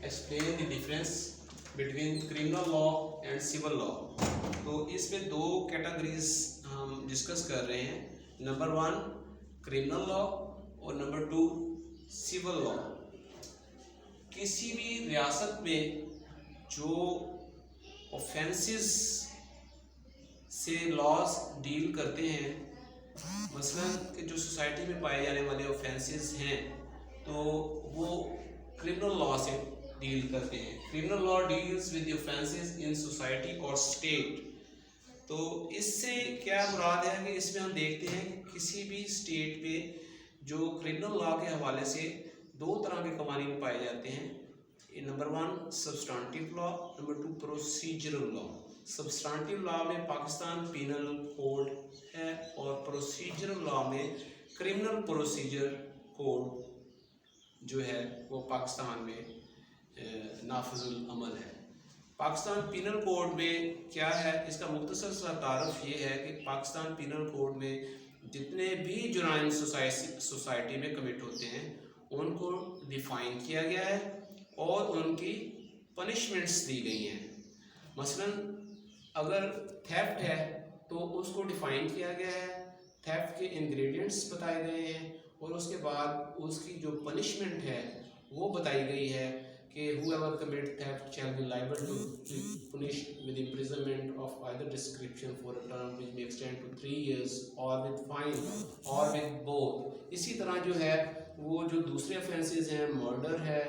Explain the difference between criminal law and civil law. तो इसमें दो कैटेगरीज हम डिस्कस कर रहे हैं, नंबर 1 क्रिमिनल लॉ और नंबर 2 सिविल लॉ। किसी भी रियासत में जो ऑफेंसेस से लॉज डील करते हैं, मसलन कि जो सोसाइटी में पाए जाने वाले ऑफेंसेस हैं तो वो क्रिमिनल लॉ से डील करते हैं। Criminal law deals with the offences in society और स्टेट। तो इससे क्या मुराद है कि इसमें हम देखते हैं कि किसी भी स्टेट पे जो क्रिमिनल लॉ के हवाले से दो तरह के कवानीन पाए जाते हैं, number 1 substantive law, number 2 procedural law. Substantive law में पाकिस्तान पीनल कोड है और प्रोसीजरल लॉ में क्रिमिनल प्रोसीजर कोड जो है वो पाकिस्तान में नाफिजुल अमल है। पाकिस्तान पीनल कोड में क्या है, इसका मुख्तसर सा तारुफ ये है कि पाकिस्तान पीनल कोड में जितने भी जुराइम सोसाइटी में कमिट होते हैं उनको डिफ़ाइन किया गया है और उनकी पनिशमेंट्स दी गई हैं। मसलन अगर थेफ्ट है तो उसको डिफ़ाइन किया गया है, थेफ्ट के इंग्रेडिएंट्स बताए गए हैं और उसके बाद उसकी जो पनिशमेंट है वो बताई गई है कि whoever commit theft shall be liable to be punished with imprisonment of either description for a term which may extend to 3 years or with fine or with both। इसी तरह जो है वो जो दूसरे ऑफेंसेस हैं, मर्डर है,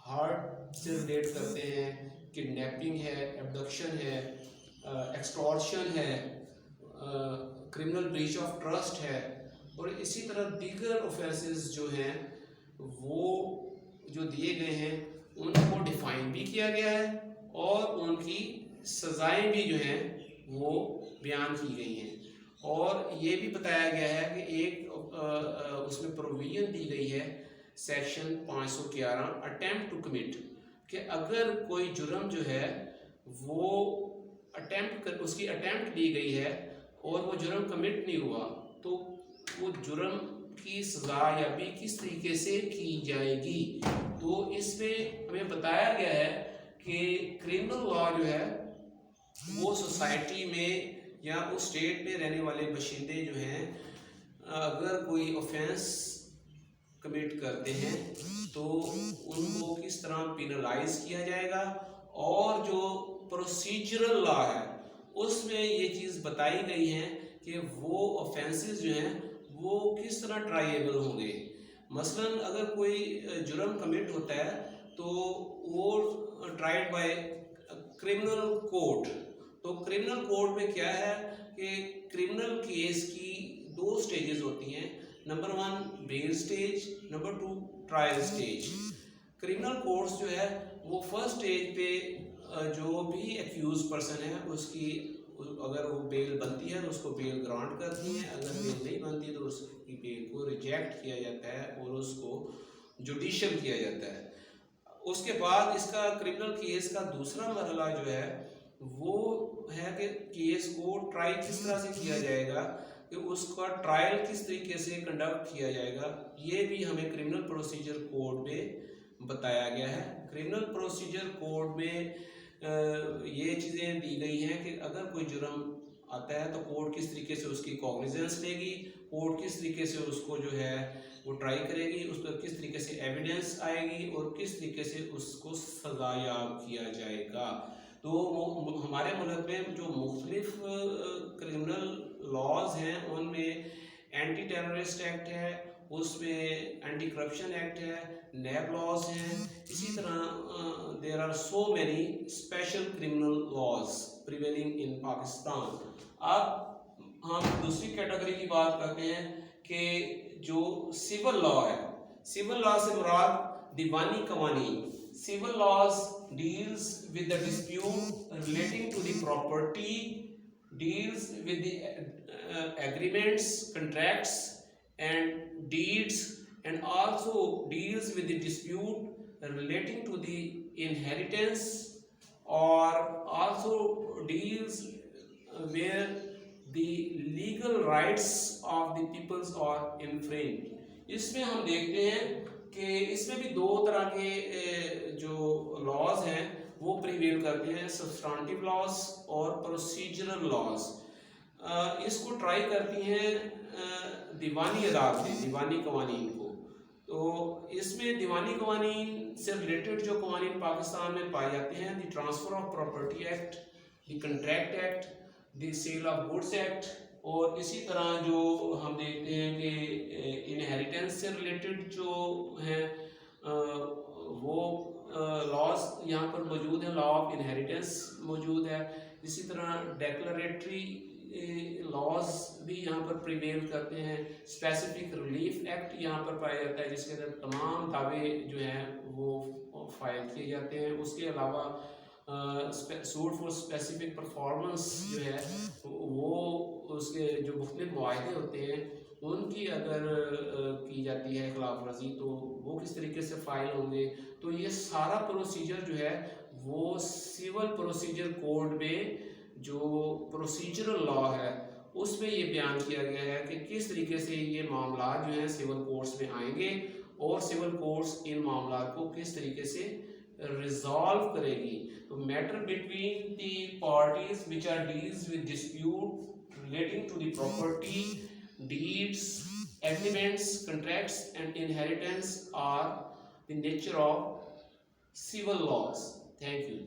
हार्ट से रिलेट करते हैं, किडनैपिंग है, एब्डक्शन है, एक्सटॉर्शन है, क्रिमिनल ब्रीच ऑफ ट्रस्ट है और इसी तरह दीगर ऑफेंसेस जो हैं वो जो दिए गए हैं उनको डिफ़ाइन भी किया गया है और उनकी सज़ाएं भी जो हैं वो बयान की गई हैं। और ये भी बताया गया है कि एक उसमें प्रोविजन दी गई है सेक्शन 511 अटेम्प्ट टू कमिट, कि अगर कोई जुर्म जो है वो उसकी अटेम्प्ट ली गई है और वो जुर्म कमिट नहीं हुआ तो वो जुर्म की सज़ा या भी किस तरीके से की जाएगी। तो इसमें हमें बताया गया है कि क्रिमिनल लॉ जो है वो सोसाइटी में या उस स्टेट में रहने वाले बशिंदे जो हैं अगर कोई ऑफेंस कमिट करते हैं तो उनको किस तरह पिनलाइज किया जाएगा, और जो प्रोसीजरल लॉ है उसमें ये चीज़ बताई गई है कि वो ऑफेंसेस जो हैं वो किस तरह ट्राइएबल होंगे। मसलन अगर कोई जुर्म कमिट होता है तो वो ट्राइड बाय क्रिमिनल कोर्ट। तो क्रिमिनल कोर्ट में क्या है कि क्रिमिनल केस की दो स्टेजेस होती हैं, number 1 bail stage, number 2 trial stage. Criminal courts जो है वो फर्स्ट स्टेज पे जो भी एक्यूज पर्सन है उसकी अगर वो बेल बनती है तो उसको बेल ग्रांट करती है, अगर बेल नहीं बनती तो उसकी बेल को रिजेक्ट किया जाता है और उसको जुडिशियल किया जाता है। उसके बाद इसका क्रिमिनल केस का दूसरा मरहला जो है वो है कि केस को ट्राई किस तरह से किया जाएगा, कि उसका ट्रायल किस तरीके से कंडक्ट किया जाएगा, ये भी हमें क्रिमिनल प्रोसीजर कोड में बताया गया है। क्रिमिनल प्रोसीजर कोड में ये चीज़ें दी गई हैं कि अगर कोई जुर्म आता है तो कोर्ट किस तरीके से उसकी कॉग्निजेंस लेगी, कोर्ट किस तरीके से उसको जो है वो ट्राई करेगी, उस पर किस तरीके से एविडेंस आएगी और किस तरीके से उसको सज़ा याब किया जाएगा। तो हमारे मुल्क में जो मुख्तलिफ क्रिमिनल लॉज हैं उनमें एंटी टेररिस्ट एक्ट है, उसमें एंटी करप्शन एक्ट है, नैब लॉज हैं, इसी तरह there are so many special criminal laws prevailing in Pakistan. अब हम दूसरी कैटेगरी की बात करते हैं कि जो सिविल लॉ है। सिविल लॉ से मुराद दीवानी कवानीन। Civil laws deals with the dispute relating to the property, deals with the agreements, contracts and deeds, and also deals with the dispute relating to the inheritance, or also deals where the legal rights of the peoples are infringed। इसमें हम देखते हैं कि इसमें भी दो तरह के जो लॉज हैं वो प्रिवेल करते हैं, सब्सटेंटिव लॉज और प्रोसीजरल लॉज। इसको ट्राई करती हैं दीवानी अदालतें, दीवानी कवानीन को। तो इसमें दीवानी कवानीन से रिलेटेड जो कवानीन पाकिस्तान में पाए जाते हैं, the transfer of property act, the contract act, the sale of goods act, और इसी तरह जो हम देखते हैं कि इनहेरिटेंस से रिलेटेड जो हैं वो लॉज यहाँ पर मौजूद है, लॉ ऑफ इनहेरिटेंस मौजूद है। इसी तरह डेक्लरेटरी लॉज भी यहाँ पर प्रिवेल करते हैं। स्पेसिफिक रिलीफ एक्ट यहाँ पर पाया जाता है जिसके अंदर तमाम दावे जो हैं वो फाइल किए जाते हैं। उसके अलावा सूट फॉर स्पेसिफिक परफॉर्मेंस जो है वो उसके जो मुख्तलिफ मुआहदे होते हैं उनकी अगर की जाती है खिलाफ वर्जी तो वो किस तरीके से फाइल होंगे। तो ये सारा प्रोसीजर जो है वो सिविल प्रोसीजर कोड में जो प्रोसीजरल लॉ है उसमें ये बयान किया गया है कि किस तरीके से ये मामला जो है सिविल कोर्ट्स में आएंगे और सिविल कोर्ट्स इन मामला को किस तरीके से रिजॉल्व करेगी। तो matter between the parties which are deals with dispute relating to the property, deeds, agreements, contracts and inheritance are the nature of civil laws. Thank you.